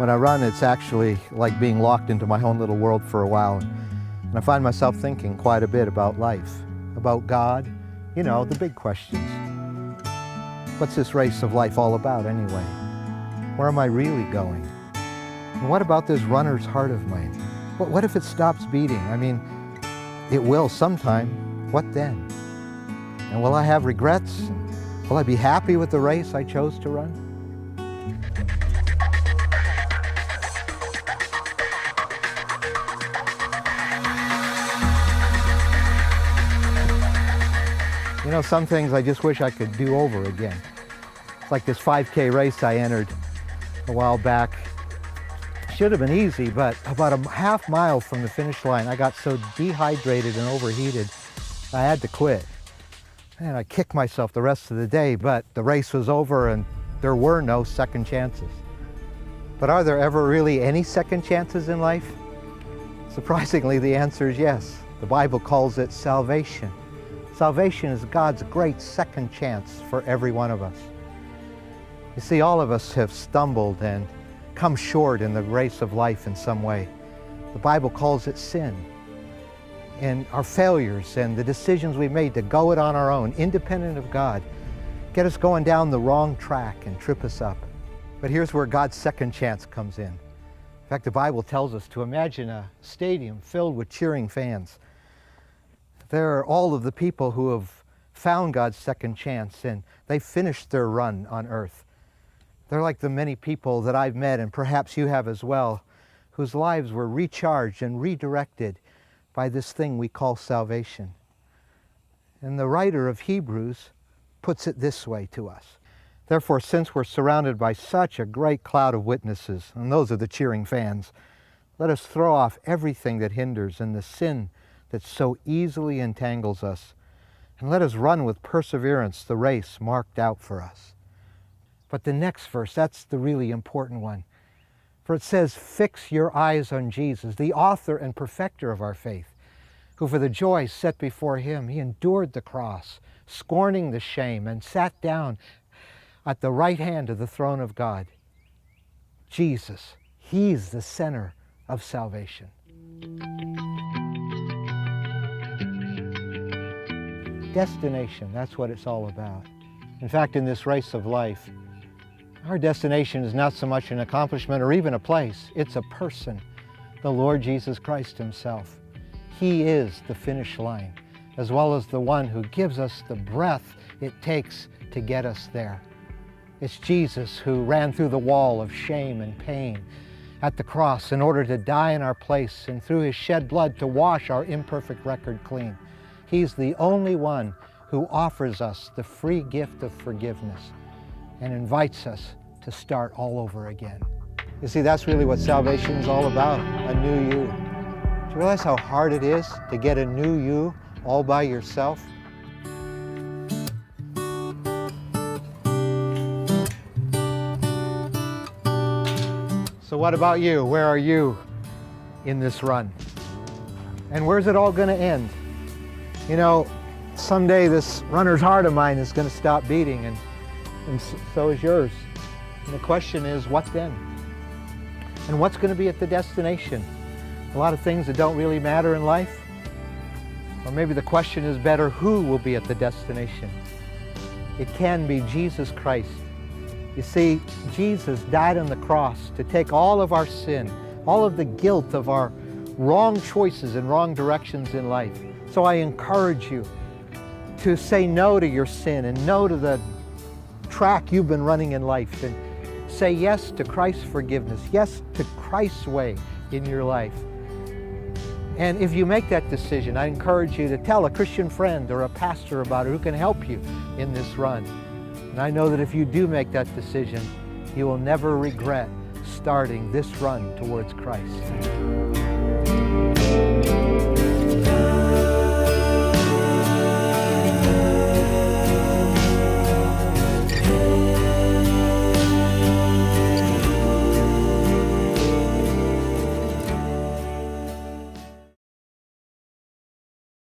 When I run, it's actually like being locked into my own little world for a while. And I find myself thinking quite a bit about life, about God, the big questions. What's this race of life all about anyway? Where am I really going? And what about this runner's heart of mine? What if it stops beating? I mean, it will sometime. What then? And will I have regrets? Will I be happy with the race I chose to run? Some things I just wish I could do over again. It's like this 5K race I entered a while back. Should have been easy, but about a half mile from the finish line, I got so dehydrated and overheated, I had to quit. And I kicked myself the rest of the day, but the race was over and there were no second chances. But are there ever really any second chances in life? Surprisingly, the answer is yes. The Bible calls it salvation. Salvation is God's great second chance for every one of us. You see, all of us have stumbled and come short in the race of life in some way. The Bible calls it sin. And our failures and the decisions we've made to go it on our own, independent of God, get us going down the wrong track and trip us up. But here's where God's second chance comes in. In fact, the Bible tells us to imagine a stadium filled with cheering fans. They're all of the people who have found God's second chance and they finished their run on earth. They're like the many people that I've met, and perhaps you have as well, whose lives were recharged and redirected by this thing we call salvation. And the writer of Hebrews puts it this way to us. Therefore, since we're surrounded by such a great cloud of witnesses, and those are the cheering fans, let us throw off everything that hinders and the sin that so easily entangles us, and let us run with perseverance the race marked out for us. But the next verse, that's the really important one. For it says, fix your eyes on Jesus, the author and perfecter of our faith, who for the joy set before him, he endured the cross, scorning the shame, and sat down at the right hand of the throne of God. Jesus, he's the center of salvation. Destination, that's what it's all about. In fact, in this race of life, our destination is not so much an accomplishment or even a place, it's a person, the Lord Jesus Christ himself. He is the finish line, as well as the one who gives us the breath it takes to get us there. It's Jesus who ran through the wall of shame and pain at the cross in order to die in our place, and through his shed blood to wash our imperfect record clean. He's the only one who offers us the free gift of forgiveness and invites us to start all over again. You see, that's really what salvation is all about, a new you. Do you realize how hard it is to get a new you all by yourself? So what about you? Where are you in this run? And where's it all going to end? Someday this runner's heart of mine is going to stop beating, and so is yours. And the question is, what then? And what's going to be at the destination? A lot of things that don't really matter in life? Or maybe the question is better, who will be at the destination? It can be Jesus Christ. You see, Jesus died on the cross to take all of our sin, all of the guilt of our wrong choices and wrong directions in life. So I encourage you to say no to your sin and no to the track you've been running in life, and say yes to Christ's forgiveness, yes to Christ's way in your life. And if you make that decision, I encourage you to tell a Christian friend or a pastor about it who can help you in this run. And I know that if you do make that decision, you will never regret starting this run towards Christ.